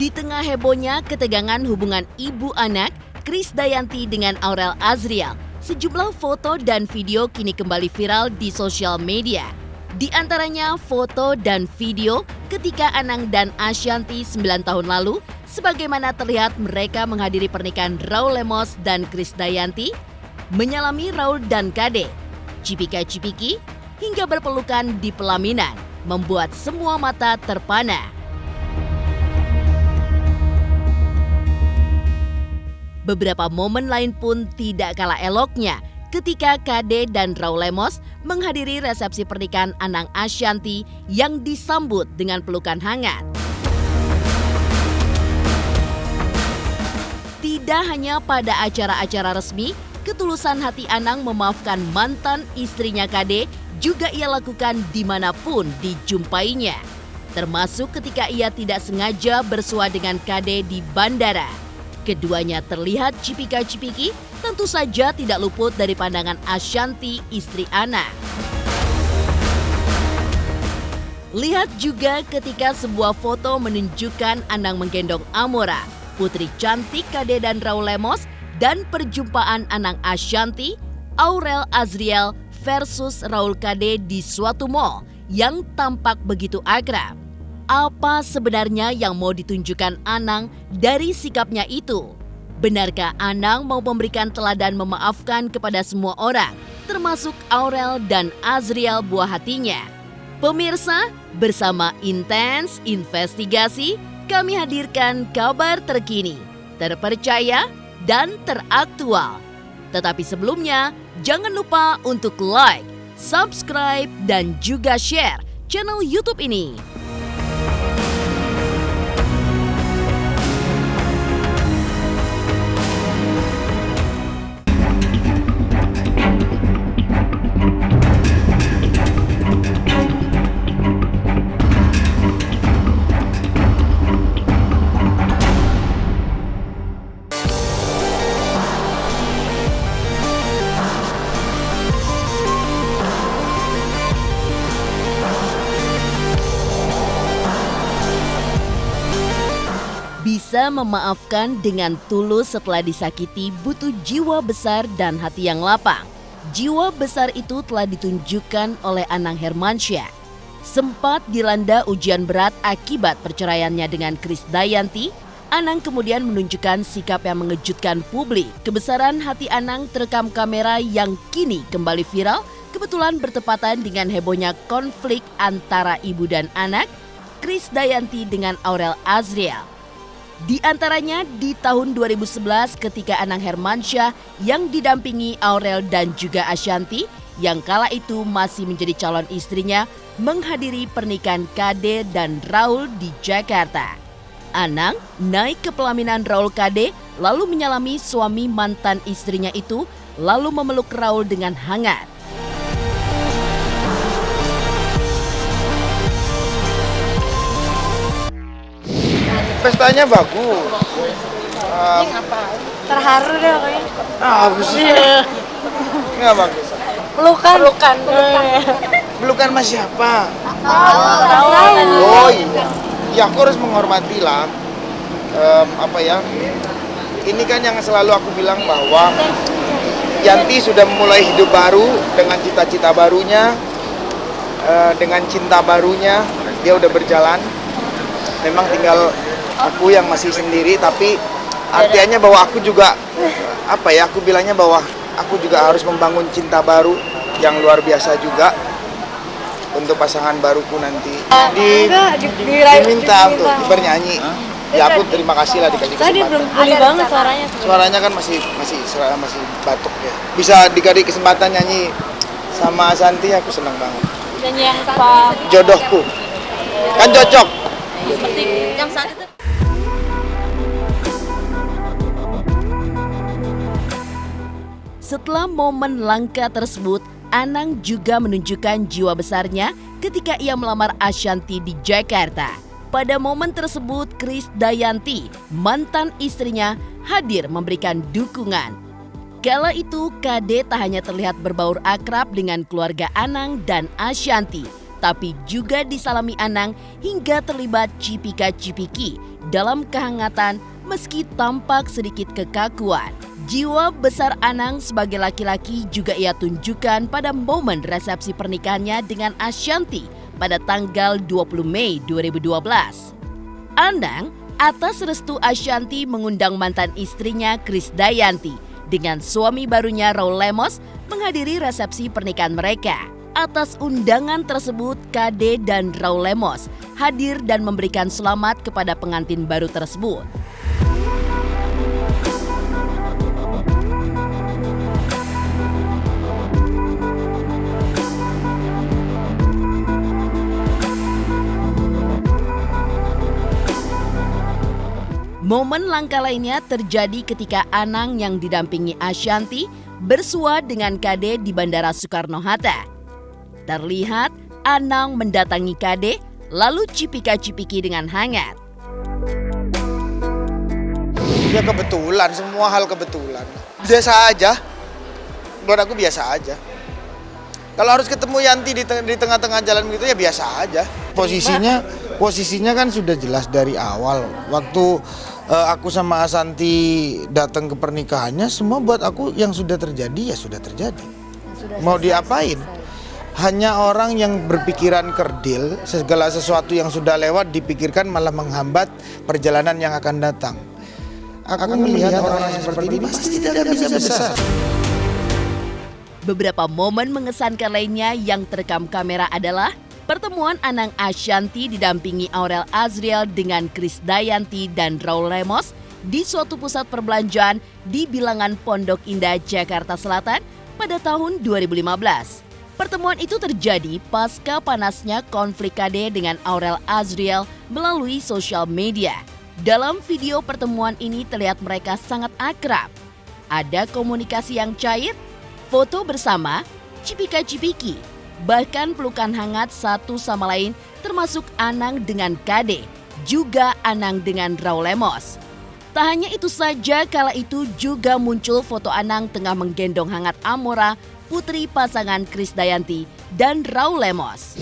Di tengah hebohnya ketegangan hubungan ibu anak, Krisdayanti dengan Aurel Azriel, sejumlah foto dan video kini kembali viral di sosial media. Di antaranya foto dan video ketika Anang dan Ashanty 9 tahun lalu, sebagaimana terlihat mereka menghadiri pernikahan Raul Lemos dan Krisdayanti, menyalami Raul dan Kade, cipika-cipiki, hingga berpelukan di pelaminan, membuat semua mata terpana. Beberapa momen lain pun tidak kalah eloknya ketika Kade dan Raul Lemos menghadiri resepsi pernikahan Anang Ashanty yang disambut dengan pelukan hangat. Tidak hanya pada acara-acara resmi, ketulusan hati Anang memaafkan mantan istrinya Kade juga ia lakukan dimanapun dijumpainya. Termasuk ketika ia tidak sengaja bersua dengan Kade di bandara. Keduanya terlihat cipika-cipiki, tentu saja tidak luput dari pandangan Ashanty, istri Anang. Lihat juga ketika sebuah foto menunjukkan Anang menggendong Amora, putri cantik Kade dan Raul Lemos, dan perjumpaan Anang Ashanty, Aurel Azriel versus Raul Kade di suatu mall yang tampak begitu akrab. Apa sebenarnya yang mau ditunjukkan Anang dari sikapnya itu? Benarkah Anang mau memberikan teladan memaafkan kepada semua orang, termasuk Aurel dan Azriel buah hatinya? Pemirsa, bersama Intens Investigasi, kami hadirkan kabar terkini, terpercaya, dan teraktual. Tetapi sebelumnya, jangan lupa untuk like, subscribe, dan juga share channel YouTube ini. Bisa memaafkan dengan tulus setelah disakiti butuh jiwa besar dan hati yang lapang. Jiwa besar itu telah ditunjukkan oleh Anang Hermansyah. Sempat dilanda ujian berat akibat perceraiannya dengan Krisdayanti, Anang kemudian menunjukkan sikap yang mengejutkan publik. Kebesaran hati Anang terekam kamera yang kini kembali viral, kebetulan bertepatan dengan hebohnya konflik antara ibu dan anak, Krisdayanti dengan Aurel Azriel. Di antaranya di tahun 2011 ketika Anang Hermansyah yang didampingi Aurel dan juga Ashanty yang kala itu masih menjadi calon istrinya menghadiri pernikahan Kade dan Raul di Jakarta. Anang naik ke pelaminan Raul Kade lalu menyalami suami mantan istrinya itu lalu memeluk Raul dengan hangat. Pestanya bagus. Ini apa? Terharu deh pokoknya. Apa sih? Nggak bagus. Pelukan. Pelukan sama siapa? Raul. Oh iya. Ya aku harus menghormati lah. Ini kan yang selalu aku bilang bahwa Yanti sudah memulai hidup baru dengan cita-cita barunya, dengan cinta barunya. Dia udah berjalan. Memang tinggal aku yang masih sendiri, tapi artinya bahwa aku juga aku bilangnya bahwa aku juga harus membangun cinta baru yang luar biasa juga untuk pasangan baruku nanti. Diminta untuk bernyanyi. Ya aku terima kasih lah dikasih kesempatan. Tadi belum pulih banget suaranya. Suaranya kan masih batuk ya. Bisa dikasih kesempatan nyanyi sama Ashanty, aku senang banget. Nyanyi yang apa? Jodohku. Kan cocok. Seperti yang saat itu. Setelah momen langka tersebut, Anang juga menunjukkan jiwa besarnya ketika ia melamar Ashanty di Jakarta. Pada momen tersebut, Krisdayanti, mantan istrinya, hadir memberikan dukungan. Kala itu, Kade tak hanya terlihat berbaur akrab dengan keluarga Anang dan Ashanty, tapi juga disalami Anang hingga terlibat cipika-cipiki dalam kehangatan meski tampak sedikit kekakuan. Jiwa besar Anang sebagai laki-laki juga ia tunjukkan pada momen resepsi pernikahannya dengan Ashanty pada tanggal 20 Mei 2012. Anang atas restu Ashanty mengundang mantan istrinya Krisdayanti dengan suami barunya Raul Lemos menghadiri resepsi pernikahan mereka. Atas undangan tersebut, KD dan Raul Lemos hadir dan memberikan selamat kepada pengantin baru tersebut. Momen langka lainnya terjadi ketika Anang yang didampingi Ashanty bersua dengan KD di Bandara Soekarno-Hatta. Terlihat Anang mendatangi KD lalu cipika-cipiki dengan hangat. Ya kebetulan, semua hal kebetulan. Biasa aja, buat aku biasa aja. Kalau harus ketemu Yanti di tengah-tengah jalan gitu ya biasa aja. Posisinya kan sudah jelas dari awal. Waktu aku sama Ashanty datang ke pernikahannya, semua buat aku yang sudah terjadi ya sudah terjadi. Mau diapain? Hanya orang yang berpikiran kerdil, segala sesuatu yang sudah lewat dipikirkan malah menghambat perjalanan yang akan datang. Aku melihat orang seperti ini pasti tidak bisa besar. Beberapa momen mengesankan lainnya yang terekam kamera adalah pertemuan Anang Ashanty didampingi Aurel Azriel dengan Krisdayanti dan Raul Lemos di suatu pusat perbelanjaan di bilangan Pondok Indah, Jakarta Selatan pada tahun 2015. Pertemuan itu terjadi pasca panasnya konflik KD dengan Aurel Azriel melalui sosial media. Dalam video pertemuan ini terlihat mereka sangat akrab. Ada komunikasi yang cair, foto bersama, cipika-cipiki, bahkan pelukan hangat satu sama lain termasuk Anang dengan KD, juga Anang dengan Raul Lemos. Tak hanya itu saja, kala itu juga muncul foto Anang tengah menggendong hangat Amora, putri pasangan Krisdayanti dan Raul Lemos.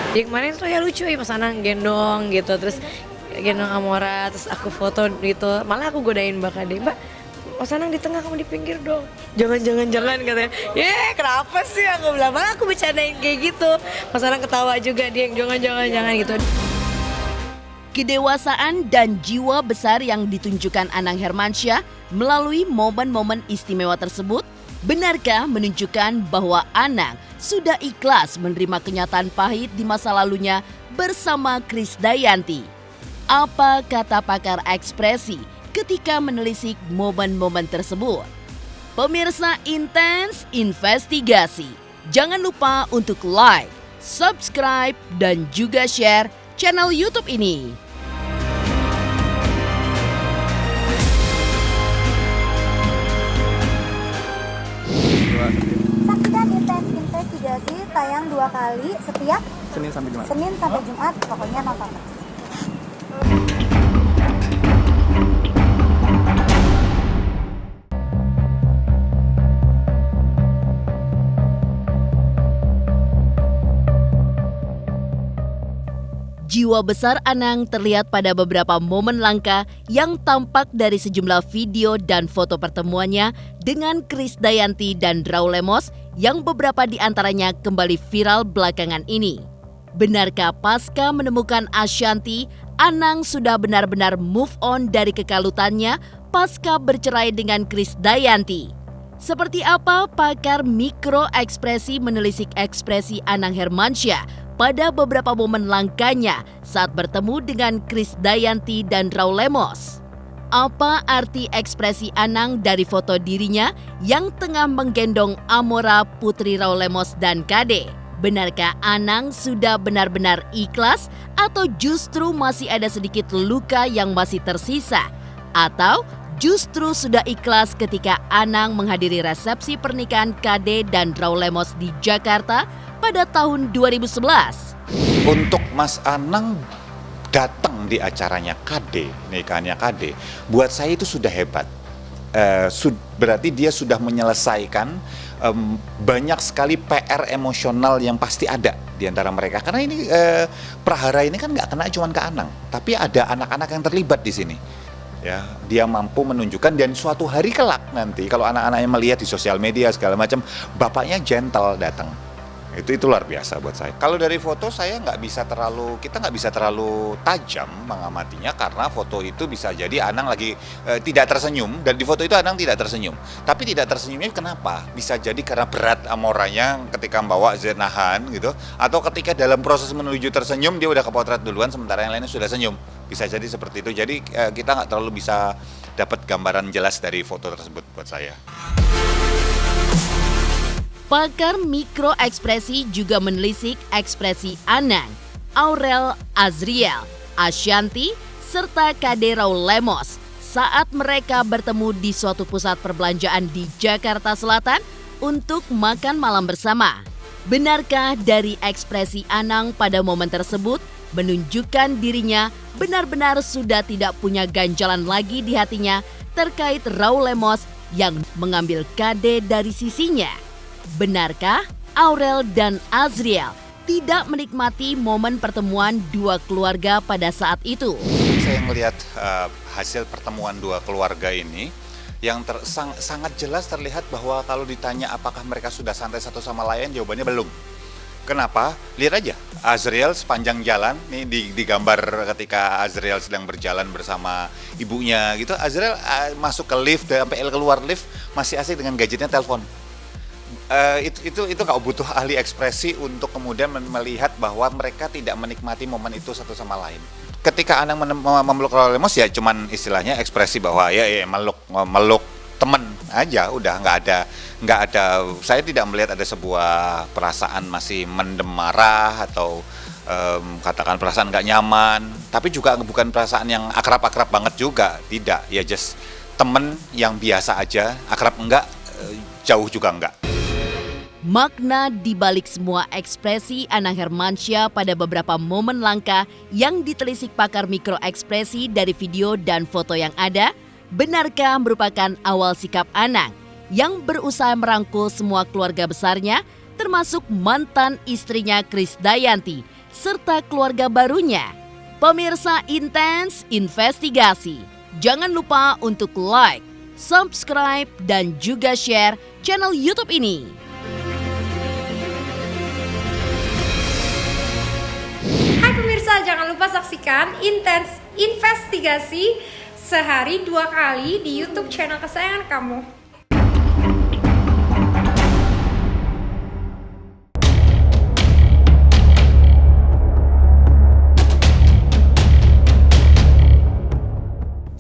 Di kemarin tuh ya lucu ya pas Anang gendong gitu, terus gendong Amora, terus aku foto gitu, malah aku godain Mbak Kade, Mbak Mas Anang di tengah, kamu di pinggir dong. Jangan katanya. Kenapa sih aku bilang, malah aku bercandain kayak gitu. Mas Anang ketawa juga, dia jangan gitu. Kedewasaan dan jiwa besar yang ditunjukkan Anang Hermansyah melalui momen-momen istimewa tersebut, benarkah menunjukkan bahwa Anang sudah ikhlas menerima kenyataan pahit di masa lalunya bersama Krisdayanti? Apa kata pakar ekspresi ketika menelisik momen-momen tersebut? Pemirsa Intens Investigasi, jangan lupa untuk like, subscribe, dan juga share channel YouTube ini. Saksikan Intens Investigasi tayang 2 kali setiap Senin sampai Jumat. Pokoknya nonton terus. Jiwa besar Anang terlihat pada beberapa momen langka yang tampak dari sejumlah video dan foto pertemuannya dengan Krisdayanti dan Raul Lemos yang beberapa di antaranya kembali viral belakangan ini. Benarkah pasca menemukan Ashanty, Anang sudah benar-benar move on dari kekalutannya pasca bercerai dengan Krisdayanti? Seperti apa pakar mikro ekspresi menelisik ekspresi Anang Hermansyah pada beberapa momen langkanya saat bertemu dengan Krisdayanti dan Raul Lemos? Apa arti ekspresi Anang dari foto dirinya yang tengah menggendong Amora, putri Raul Lemos dan KD? Benarkah Anang sudah benar-benar ikhlas atau justru masih ada sedikit luka yang masih tersisa? Atau justru sudah ikhlas ketika Anang menghadiri resepsi pernikahan KD dan Raul Lemos di Jakarta pada tahun 2011. Untuk Mas Anang datang di acaranya KD, nikahannya KD, buat saya itu sudah hebat. Berarti dia sudah menyelesaikan banyak sekali PR emosional yang pasti ada di antara mereka. Karena ini prahara ini kan nggak kena cuma ke Anang, tapi ada anak-anak yang terlibat di sini. Ya, dia mampu menunjukkan, dan suatu hari kelak nanti kalau anak-anaknya melihat di sosial media segala macam, bapaknya gentle datang. Itu luar biasa buat saya. Kalau dari foto kita nggak bisa terlalu tajam mengamatinya, karena foto itu bisa jadi Anang lagi tidak tersenyum, dan di foto itu Anang tidak tersenyum. Tapi tidak tersenyumnya kenapa? Bisa jadi karena berat amoranya ketika membawa zenahan gitu, atau ketika dalam proses menuju tersenyum dia udah kepotret duluan sementara yang lainnya sudah senyum. Bisa jadi seperti itu. Jadi kita nggak terlalu bisa dapat gambaran jelas dari foto tersebut buat saya. Pakar mikroekspresi juga menelisik ekspresi Anang, Aurel Azriel, Ashanti, serta KD Raul Lemos saat mereka bertemu di suatu pusat perbelanjaan di Jakarta Selatan untuk makan malam bersama. Benarkah dari ekspresi Anang pada momen tersebut menunjukkan dirinya benar-benar sudah tidak punya ganjalan lagi di hatinya terkait Raul Lemos yang mengambil KD dari sisinya? Benarkah Aurel dan Azriel tidak menikmati momen pertemuan dua keluarga pada saat itu? Saya melihat hasil pertemuan dua keluarga ini yang sangat jelas terlihat bahwa kalau ditanya apakah mereka sudah santai satu sama lain, jawabannya belum. Kenapa? Lihat aja, Azriel sepanjang jalan, nih di gambar ketika Azriel sedang berjalan bersama ibunya gitu, Azriel masuk ke lift, sampai keluar lift masih asik dengan gadgetnya telepon. Itu nggak butuh ahli ekspresi untuk kemudian melihat bahwa mereka tidak menikmati momen itu satu sama lain. Ketika Anang memeluk Raul Lemos, ya cuman istilahnya ekspresi bahwa ya meluk temen aja, udah nggak ada. Saya tidak melihat ada sebuah perasaan masih mendem marah atau katakan perasaan nggak nyaman, tapi juga bukan perasaan yang akrab-akrab banget juga, tidak. Ya just temen yang biasa aja, akrab enggak, jauh juga enggak. Makna di balik semua ekspresi Anang Hermansyah pada beberapa momen langka yang ditelisik pakar mikroekspresi dari video dan foto yang ada, benarkah merupakan awal sikap Anang yang berusaha merangkul semua keluarga besarnya, termasuk mantan istrinya Krisdayanti, serta keluarga barunya? Pemirsa Intens Investigasi, jangan lupa untuk like, subscribe, dan juga share channel YouTube ini. Hai pemirsa, jangan lupa saksikan Intens Investigasi sehari 2 kali di YouTube channel kesayangan kamu.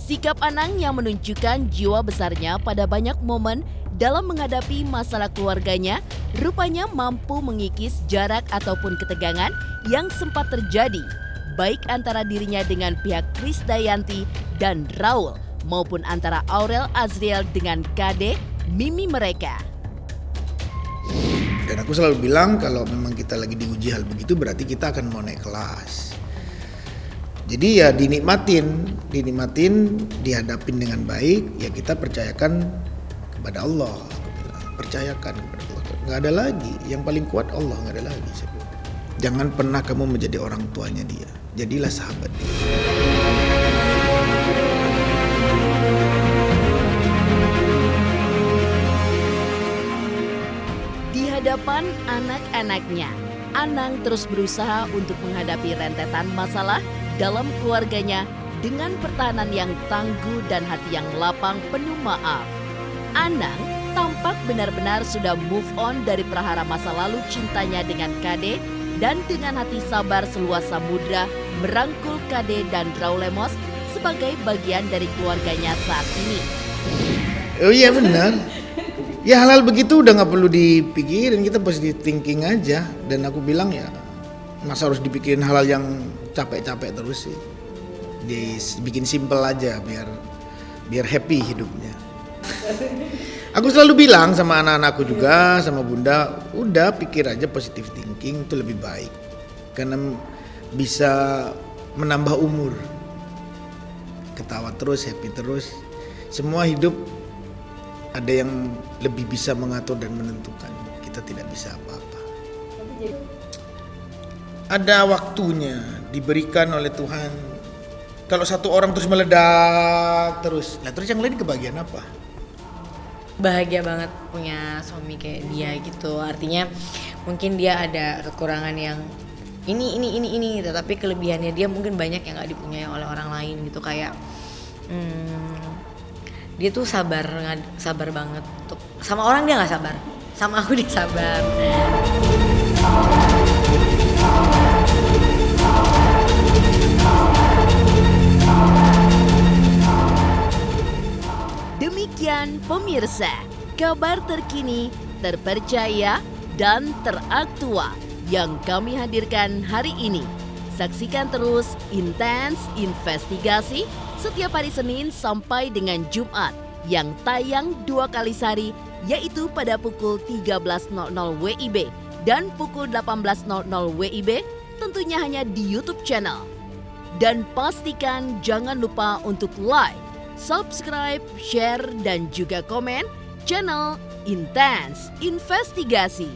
Sikap Anang yang menunjukkan jiwa besarnya pada banyak momen dalam menghadapi masalah keluarganya rupanya mampu mengikis jarak ataupun ketegangan yang sempat terjadi baik antara dirinya dengan pihak Krisdayanti dan Raul maupun antara Aurel Azriel dengan KD Mimi mereka. Dan aku selalu bilang kalau memang kita lagi diuji hal begitu berarti kita akan mau naik kelas. Jadi ya dinikmatin, dihadapin dengan baik, ya kita percayakan kepada Allah. Aku bilang, percayakan kepada Allah. Nggak ada lagi, yang paling kuat Allah, nggak ada lagi. Jangan pernah kamu menjadi orang tuanya dia, jadilah sahabat dia. Di hadapan anak-anaknya, Anang terus berusaha untuk menghadapi rentetan masalah dalam keluarganya dengan pertahanan yang tangguh dan hati yang lapang penuh maaf. Anang tampak benar-benar sudah move on dari prahara masa lalu cintanya dengan KD dan dengan hati sabar seluas samudra merangkul KD dan Raul Lemos sebagai bagian dari keluarganya saat ini. Oh iya benar. Ya hal-hal begitu udah nggak perlu dipikirin, kita positive thinking aja. Dan aku bilang ya masa harus dipikirin hal-hal yang capek-capek terus sih. Dibikin simple aja biar biar happy hidupnya. Aku selalu bilang sama anak-anakku juga, sama bunda, udah pikir aja positive thinking itu lebih baik. Karena bisa menambah umur. Ketawa terus, happy terus. Semua hidup ada yang lebih bisa mengatur dan menentukan. Kita tidak bisa apa-apa. Ada waktunya diberikan oleh Tuhan. Kalau satu orang terus meledak terus, nah terus yang lain kebagian apa? Bahagia banget punya suami kayak dia gitu. Artinya mungkin dia ada kekurangan yang ini, tetapi kelebihannya dia mungkin banyak yang nggak dipunyai oleh orang lain gitu. Kayak dia tuh sabar banget. Untuk sama orang dia nggak sabar, sama aku dia sabar. Demikian pemirsa, kabar terkini, terpercaya, dan teraktual yang kami hadirkan hari ini. Saksikan terus Intens Investigasi setiap hari Senin sampai dengan Jumat yang tayang 2 kali sehari, yaitu pada pukul 13.00 WIB dan pukul 18.00 WIB, tentunya hanya di YouTube channel. Dan pastikan jangan lupa untuk like, subscribe, share, dan juga komen channel Intens Investigasi.